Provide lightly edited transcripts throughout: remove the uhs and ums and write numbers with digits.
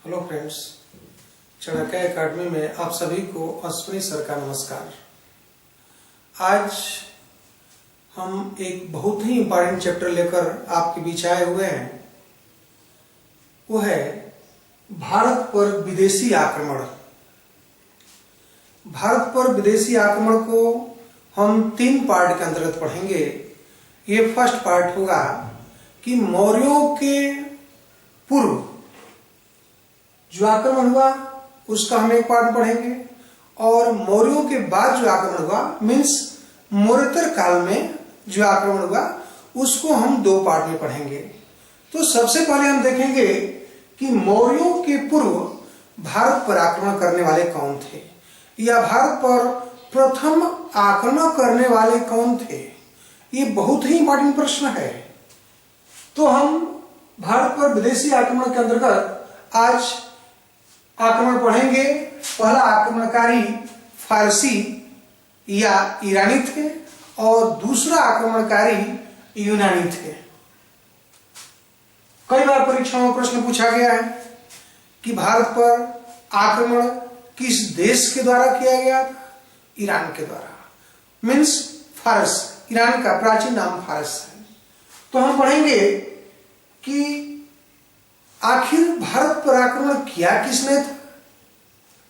Hello friends, Chanakya academy में आप सभी को अश्विनी सर का नमस्कार। आज हम एक बहुत ही इंपॉर्टेंट चैप्टर लेकर आपके बीच आए हुए हैं। वो है भारत पर विदेशी आक्रमण। भारत पर विदेशी आक्रमण को हम 3 पार्ट के अंतर्गत पढ़ेंगे। ये फर्स्ट पार्ट होगा कि मौर्यों के पूर्व जो आक्रमण हुआ उसका हम एक पार्ट पढ़ेंगे, और मौर्यों के बाद जो आक्रमण हुआ मीन्स मौर्योत्तर काल में जो आक्रमण हुआ उसको हम 2 पार्ट में पढ़ेंगे। तो सबसे पहले हम देखेंगे कि मौर्यों के पूर्व भारत पर आक्रमण करने वाले कौन थे, या भारत पर प्रथम आक्रमण करने वाले कौन थे। ये बहुत ही इंपॉर्टेंट प्रश्न है। तो हम भारत पर विदेशी आक्रमण के अंतर्गत आज आक्रमण पढ़ेंगे। पहला आक्रमणकारी फारसी या ईरानी थे, और दूसरा आक्रमणकारी यूनानी थे। कई बार परीक्षाओं में प्रश्न पूछा गया है कि भारत पर आक्रमण किस देश के द्वारा किया गया था। ईरान के द्वारा, मीन्स फारस। ईरान का प्राचीन नाम फारस है। तो हम पढ़ेंगे कि आखिर भारत पर आक्रमण किया किसने था।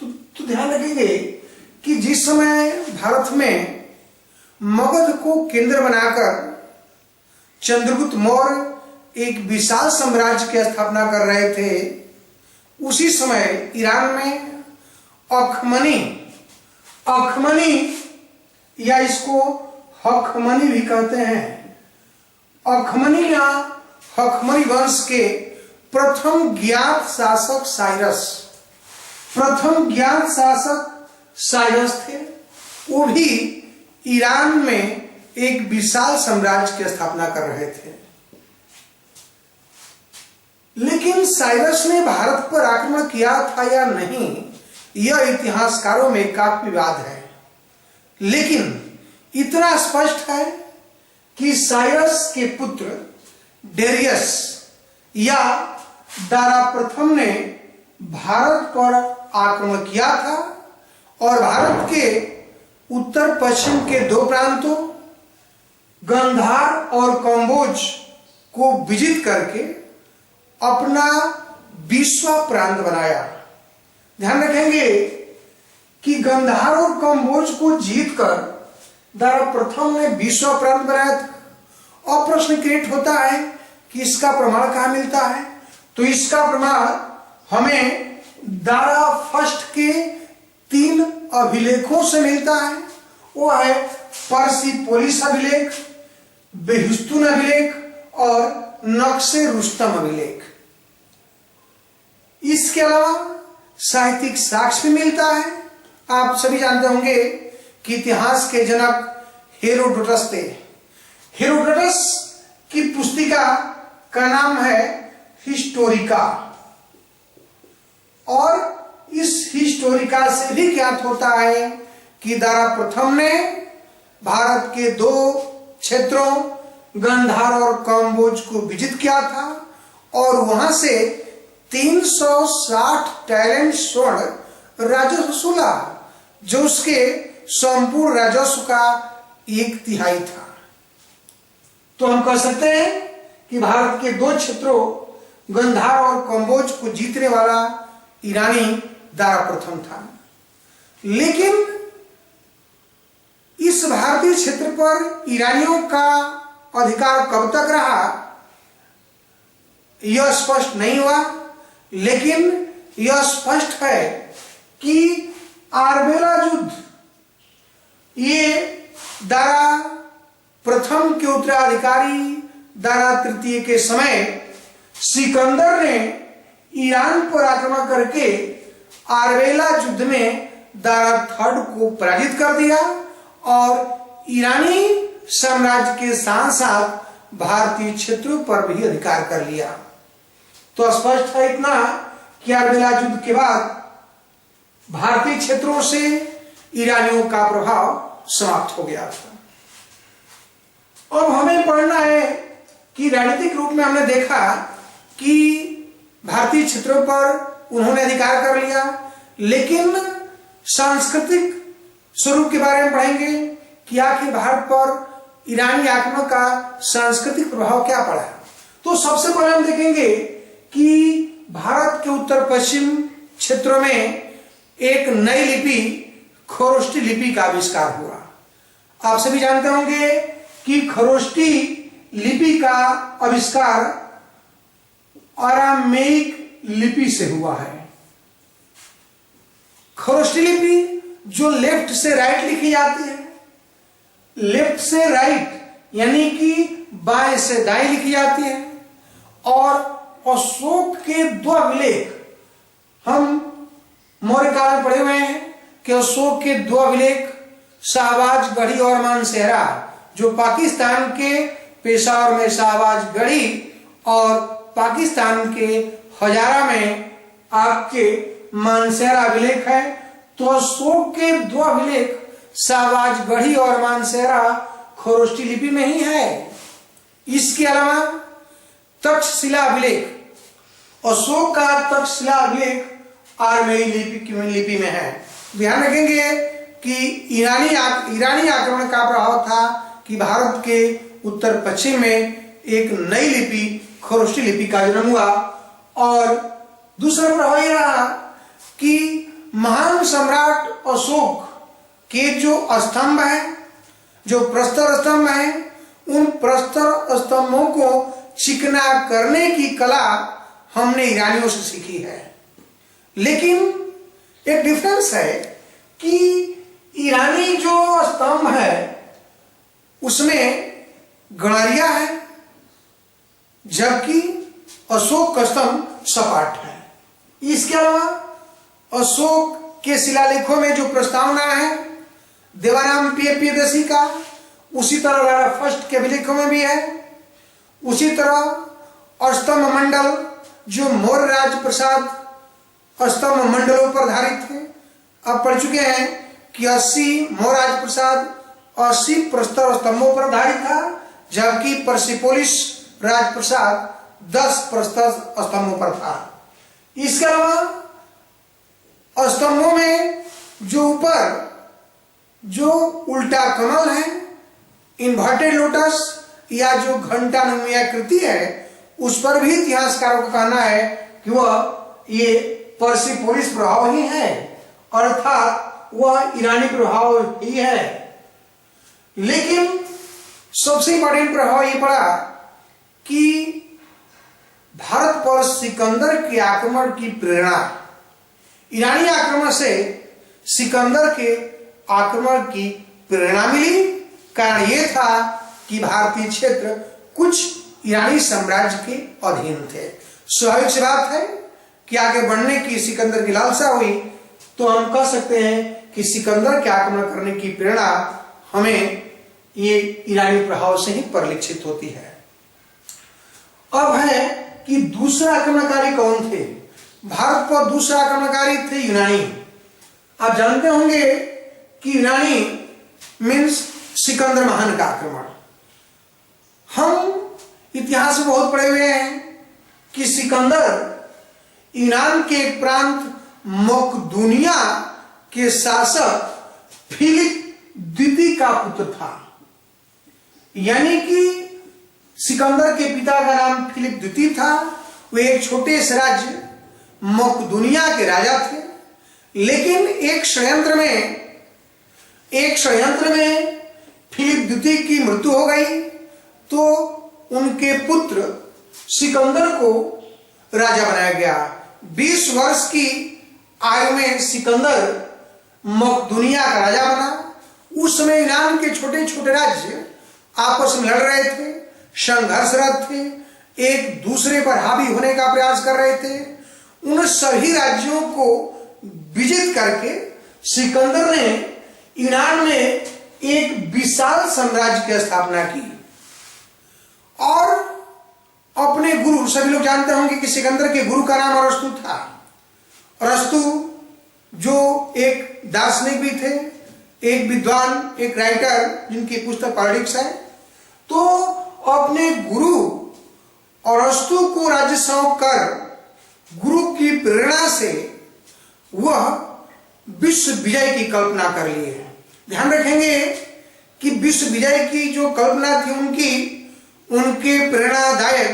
तो ध्यान रखेंगे कि जिस समय भारत में मगध को केंद्र बनाकर चंद्रगुप्त मौर्य एक विशाल साम्राज्य की स्थापना कर रहे थे, उसी समय ईरान में अखमनी या इसको हखमनी भी कहते हैं, अखमनी या हखमनी वंश के प्रथम ज्ञात शासक साइरस थे। वो भी ईरान में एक विशाल साम्राज्य की स्थापना कर रहे थे। लेकिन साइरस ने भारत पर आक्रमण किया था या नहीं, यह इतिहासकारों में काफी विवाद है। लेकिन इतना स्पष्ट है कि साइरस के पुत्र डेरियस या दारा प्रथम ने भारत पर आक्रमण किया था, और भारत के उत्तर पश्चिम के 2 प्रांतों गंधार और कम्बोज को विजित करके अपना 20वां प्रांत बनाया। ध्यान रखेंगे कि गंधार और कम्बोज को जीतकर दारा प्रथम ने 20वां प्रांत बनाया था। और प्रश्न क्रिएट होता है कि इसका प्रमाण कहां मिलता है। तो इसका प्रमाण हमें दारा फर्स्ट के 3 अभिलेखों से मिलता है। वो है पर्सिपोलिस अभिलेख, बेहिस्तून अभिलेख और नक्शे रुस्तम अभिलेख। इसके अलावा साहित्यिक साक्ष्य भी मिलता है। आप सभी जानते होंगे कि इतिहास के जनक हेरोडोटस थे। हेरोडोटस की पुस्तिका का नाम है हिस्टोरिका, और इस हिस्टोरिका से भी ज्ञात होता है कि दारा प्रथम ने भारत के 2 क्षेत्रों गंधार और कम्बोज को विजित किया था, और वहां से 360 टैलेंट स्वर्ण राजस्व वसूला, जो उसके संपूर्ण राजस्व का 1/3 था। तो हम कह सकते हैं कि भारत के 2 क्षेत्रों गंधार और कम्बोज को जीतने वाला ईरानी दारा प्रथम था। लेकिन इस भारतीय क्षेत्र पर ईरानियों का अधिकार कब तक रहा यह स्पष्ट नहीं हुआ। लेकिन यह स्पष्ट है कि आरबेला युद्ध, ये दारा प्रथम के उत्तराधिकारी दारा तृतीय के समय सिकंदर ने ईरान पर आक्रमण करके आरबेला युद्ध में दारा थर्ड को पराजित कर दिया, और ईरानी साम्राज्य के साथ साथ भारतीय क्षेत्रों पर भी अधिकार कर लिया। तो स्पष्ट है इतना कि आरबेला युद्ध के बाद भारतीय क्षेत्रों से ईरानियों का प्रभाव समाप्त हो गया था। अब हमें पढ़ना है कि राजनीतिक रूप में हमने देखा कि भारतीय क्षेत्रों पर उन्होंने अधिकार कर लिया, लेकिन सांस्कृतिक स्वरूप के बारे में पढ़ेंगे कि आखिर भारत पर ईरानी आक्रमण का सांस्कृतिक प्रभाव क्या पड़ा। तो सबसे पहले हम देखेंगे कि भारत के उत्तर पश्चिम क्षेत्रों में एक नई लिपि खरोष्टी लिपि का आविष्कार हुआ। आप सभी जानते होंगे कि खरोष्टी लिपि का आविष्कार अरामेइक लिपि से हुआ है। खरोष्टी लिपि जो लेफ्ट से राइट लिखी जाती है, लेफ्ट से राइट यानी कि बाएं से दाएं लिखी जाती है, और अशोक के दो अभिलेख हम मौर्य काल में पढ़े हुए हैं कि अशोक के दो अभिलेख शाहबाज गढ़ी और मानसेहरा, जो पाकिस्तान के पेशावर में शाहबाज गढ़ी और पाकिस्तान के हजारा में आपके मानसेहरा अभिलेख है। तो अशोक के दो अभिलेख शाहबाज गढ़ी और मानसेहरा खरोष्टी लिपि में ही है। इसके अलावा तक्षशिला अभिलेख, अशोक का तक्षशिला अभिलेख आरमेई लिपि में है। ध्यान रखेंगे कि ईरानी आक्रमण का प्रभाव था कि भारत के उत्तर पश्चिम में एक नई लिपि खरोष्टी लिपि का जन्म हुआ। और दूसरा प्रभाव यह रहा कि महान सम्राट अशोक के जो स्तंभ हैं, जो प्रस्तर स्तंभ हैं, उन प्रस्तर स्तंभों को चिकना करने की कला हमने ईरानियों से सीखी है। लेकिन एक डिफरेंस है कि ईरानी जो स्तंभ है उसमें गणरिया है, जबकि अशोक का स्तंभ सपाट है। इसके अलावा अशोक के शिलालेखों में जो प्रस्तावना है देवाराम प्रियदर्शी का, उसी तरह लारा फर्स्ट के अभिलेखों में भी है। उसी तरह अस्तंभ मंडल जो मौर्य राज प्रसाद स्तंभ मंडलों पर आधारित थे, अब पढ़ चुके हैं कि 80 मौर्य राज प्रसाद 80 प्रस्तर स्तंभों पर आधारित था, जबकि परसिपोलिस राजप्रसाद 10 प्रस्तर स्तंभों पर था। इसके अलावा स्तंभों में जो ऊपर जो उल्टा कमल है, इन्वर्टेड लोटस या जो घंटा नुमी आकृति है, उस पर भी इतिहासकारों का कहना है कि वह ये परसिपोलिस प्रभाव ही है, अर्थात वह ईरानी प्रभाव ही है। लेकिन सबसे इंपॉर्टेंट प्रभाव ये पड़ा कि भारत पर सिकंदर के आक्रमण की प्रेरणा, ईरानी आक्रमण से सिकंदर के आक्रमण की प्रेरणा मिली। कारण यह था कि भारतीय क्षेत्र कुछ ईरानी साम्राज्य के अधीन थे। स्वाभाविक सी बात है कि आगे बढ़ने की सिकंदर की लालसा हुई, तो हम कह सकते हैं कि सिकंदर के आक्रमण करने की प्रेरणा हमें ये ईरानी प्रभाव से ही परिलक्षित होती है। अब है कि दूसरा आक्रमणकारी कौन थे। भारत पर दूसरा आक्रमणकारी थे यूनानी। आप जानते होंगे कि यूनानी मीन्स सिकंदर महान का आक्रमण। हम इतिहास में बहुत पढ़े हुए हैं कि सिकंदर ईरान के एक प्रांत मकदूनिया के शासक फिलिप द्वितीय का पुत्र था। यानी कि सिकंदर के पिता का नाम फिलिप द्वितीय था। वे एक छोटे से राज्य मकदूनिया के राजा थे, लेकिन एक षड्यंत्र में फिलिप द्वितीय की मृत्यु हो गई, तो उनके पुत्र सिकंदर को राजा बनाया गया। 20 वर्ष की आयु में सिकंदर मकदूनिया का राजा बना। उस समय ईरान के छोटे छोटे राज्य आपस में लड़ रहे थे, संघर्षरत थे, एक दूसरे पर हावी होने का प्रयास कर रहे थे। उन सभी राज्यों को विजित करके सिकंदर ने ईरान में एक विशाल साम्राज्य की स्थापना की और अपने गुरु, सभी लोग जानते होंगे कि सिकंदर के गुरु का नाम अरस्तु था। अरस्तु जो एक दार्शनिक भी थे, एक विद्वान, एक राइटर जिनकी पुस्तक पॉलिटिक्स है, तो अपने गुरु अरस्तु को राज्य सौंप कर गुरु की प्रेरणा से वह विश्व विजय की कल्पना कर लिए। ध्यान रखेंगे कि विश्व विजय की जो कल्पना थी उनके प्रेरणादायक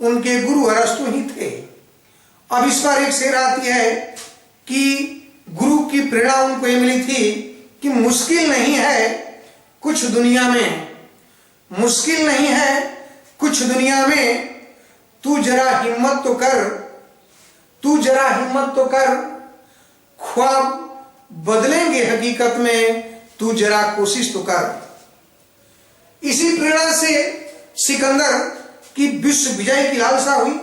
उनके गुरु अरस्तु ही थे। अब इस पर एक शेर आती है कि गुरु की प्रेरणा उनको ये मिली थी कि मुश्किल नहीं है कुछ दुनिया में, मुश्किल नहीं है कुछ दुनिया में, तू जरा हिम्मत तो कर, तू जरा हिम्मत तो कर, ख्वाब बदलेंगे हकीकत में, तू जरा कोशिश तो कर। इसी प्रेरणा से सिकंदर की विश्व विजय की लालसा हुई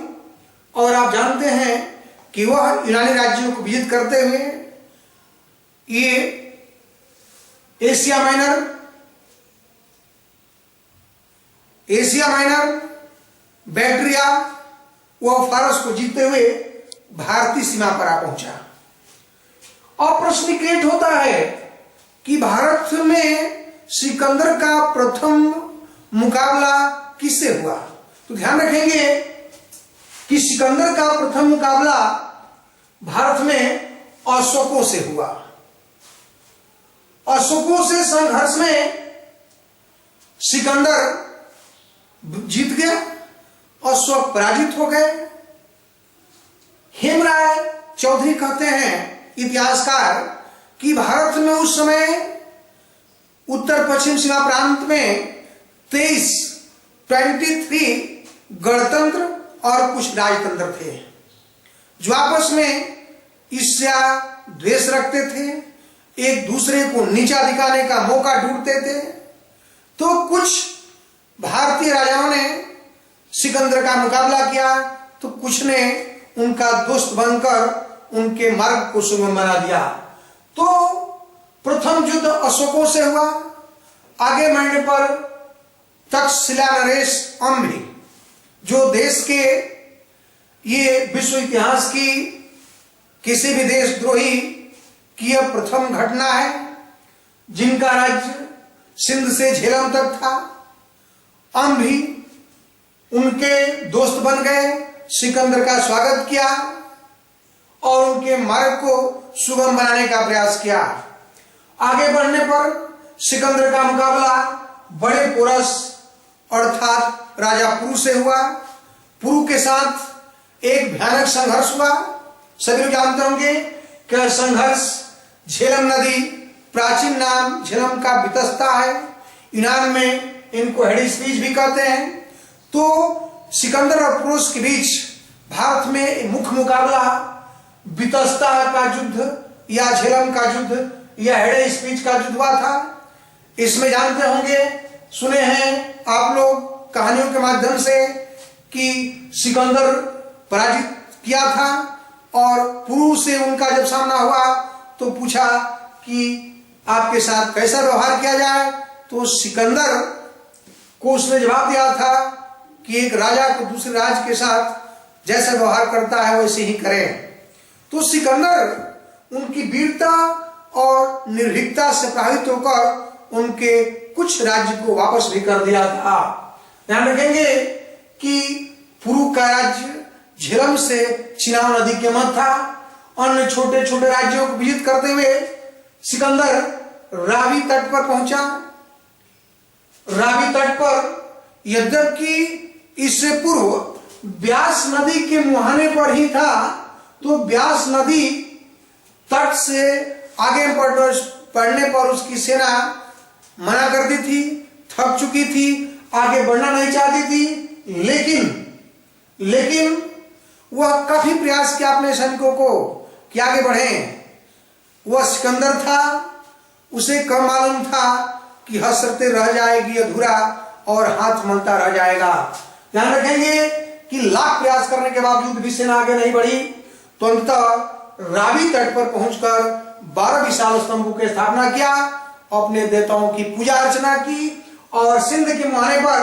और आप जानते हैं कि वह यूनानी राज्यों को विजित करते हुए ये एशिया माइनर, बैक्ट्रिया व फारस को जीतते हुए भारतीय सीमा पर आ पहुंचा। और प्रश्न क्रिएट होता है कि भारत में सिकंदर का प्रथम मुकाबला किससे हुआ। तो ध्यान रखेंगे कि सिकंदर का प्रथम मुकाबला भारत में अशोकों से हुआ। अशोकों से संघर्ष में सिकंदर जीत गया, अशोक पराजित हो गए। हेमराय चौधरी कहते हैं इतिहासकार कि भारत में उस समय उत्तर पश्चिम सीमा प्रांत में 23 गणतंत्र और कुछ राजतंत्र थे जो आपस में ईर्ष्या द्वेष रखते थे, एक दूसरे को नीचा दिखाने का मौका ढूंढते थे। तो कुछ भारतीय राजाओं ने सिकंदर का मुकाबला किया तो कुछ ने उनका दोस्त बनकर उनके मार्ग को सुगम बना दिया। तो प्रथम युद्ध अशोकों से हुआ। आगे बढ़ने पर तक्षशिला नरेश अम्भी जो देश के ये विश्व इतिहास की किसी भी देशद्रोही की यह प्रथम घटना है जिनका राज्य सिंध से झेलम तक था। अम्भी उनके दोस्त बन गए, सिकंदर का स्वागत किया और उनके मार्ग को सुगम बनाने का प्रयास किया। आगे बढ़ने पर सिकंदर का मुकाबला बड़े पोरस अर्थात राजा पुरु से हुआ। पुरु के साथ एक भयानक संघर्ष हुआ। सभी लोग जानते होंगे कि संघर्ष झेलम नदी, प्राचीन नाम झेलम का वितस्ता है, यूनान में इनको हेडिस्पीच भी कहते हैं। तो सिकंदर और पुरुष के बीच भारत में मुख्य मुकाबला वितस्ता का युद्ध या झेलम का युद्ध या हेडिस्पीच का युद्ध हुआ था। इसमें जानते होंगे, सुने हैं आप लोग कहानियों के माध्यम से कि सिकंदर पराजित किया था और पुरु से उनका जब सामना हुआ तो पूछा कि आपके साथ कैसा व्यवहार किया जाए। तो सिकंदर को उसने जवाब दिया था कि एक राजा को दूसरे राज के साथ जैसा व्यवहार करता है वैसे ही करें। तो सिकंदर उनकी वीरता और निर्भीकता से प्रभावित होकर उनके कुछ राज्य को वापस भी कर दिया था। ध्यान रखेंगे कि पुरु का राज्य झेलम से चिनाब नदी के मध्य था। अन्य छोटे छोटे राज्यों को विजित करते हुए सिकंदर रावी तट पर पहुंचा। रावी तट पर यद्यपि इससे पूर्व ब्यास नदी के मुहाने पर ही था, तो ब्यास नदी तट से आगे बढ़ने पर उसकी सेना मना करती थी, थक चुकी थी, आगे बढ़ना नहीं चाहती थी। लेकिन वह काफी प्रयास किया अपने सैनिकों को कि आगे बढ़े। वह सिकंदर था, उसे कम मालूम था कि हसरते रह जाएगी अधूरा और हाथ मलता रह जाएगा। ध्यान रखेंगे कि लाख प्रयास करने के बावजूद भी सेना आगे नहीं बढ़ी। तो अंततः रावी तट पर पहुंचकर 12 विशाल स्तंभों की स्थापना किया, अपने देवताओं की पूजा अर्चना की और सिंध के मुहाने पर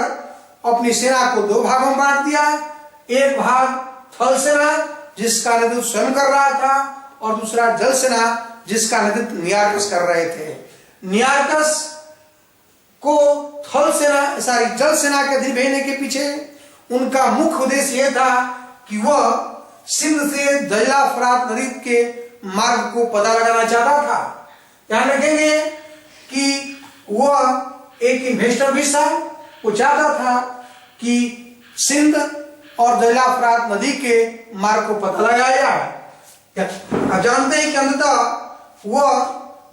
अपनी सेना को 2 भागों में बांट दिया। एक भाग थल सेना जिसका नेतृत्व स्वयं कर रहा था और दूसरा जल सेना जिसका नेतृत्व नियार्कस कर रहे थे। नियार्कस को जल सेना के अधीन भेजने के पीछे उनका मुख्य उद्देश्य यह था कि वह सिंध से दरिया फरात नदी के मार्ग को पता लगाना चाहता था। ध्यान रखेंगे कि वह एक इन्वेस्टर भी था, वो चाहता था कि सिंध और दरिया फरात नदी के मार्ग को पता लगाया जाए। आप जानते हैं कि अंततः वह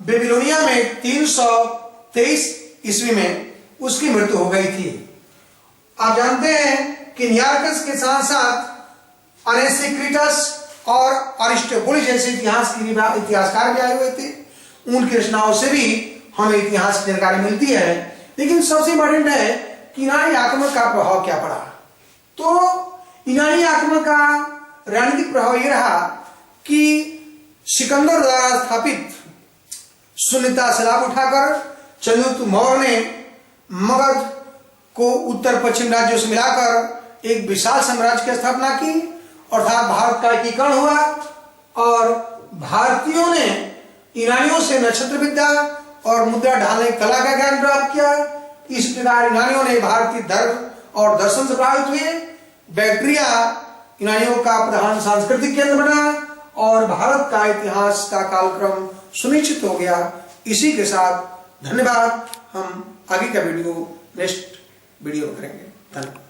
बेबीलोनिया में 323 ईस्वी में उसकी मृत्यु हो गई थी। आप जानते हैं कि नियार्कस के साथ साथ अनेसिक्रिटस और अरिस्टोबुलस जैसे इतिहासकार भी आए हुए थे। उनकी रचनाओं से भी हमें इतिहास की जानकारी मिलती है। लेकिन सबसे इंपॉर्टेंट है कि ईरानी आक्रमण का प्रभाव क्या पड़ा। तो ईरानी आक्रमण का रणनीतिक प्रभाव यह रहा कि सिकंदर द्वारा स्थापित सुन्नता से लाभ उठाकर चंद्रगुप्त मौर्य ने मगध को उत्तर पश्चिम राज्यों से मिलाकर एक विशाल साम्राज्य की स्थापना की, अर्थात भारत का एकीकरण हुआ और भारतीयों ने ईरानियों से नक्षत्र विद्या और मुद्रा ढालने की कला का ज्ञान प्राप्त किया। इस प्रकार ईरानियों ने भारतीय धर्म और दर्शन से प्रभावित हुए। बैक्ट्रिया ईरानियों का प्रधान सांस्कृतिक केंद्र बना और भारत का इतिहास का कालक्रम सुनिश्चित हो गया। इसी के साथ धन्यवाद। हम आगे का वीडियो नेक्स्ट वीडियो करेंगे। धन्यवाद।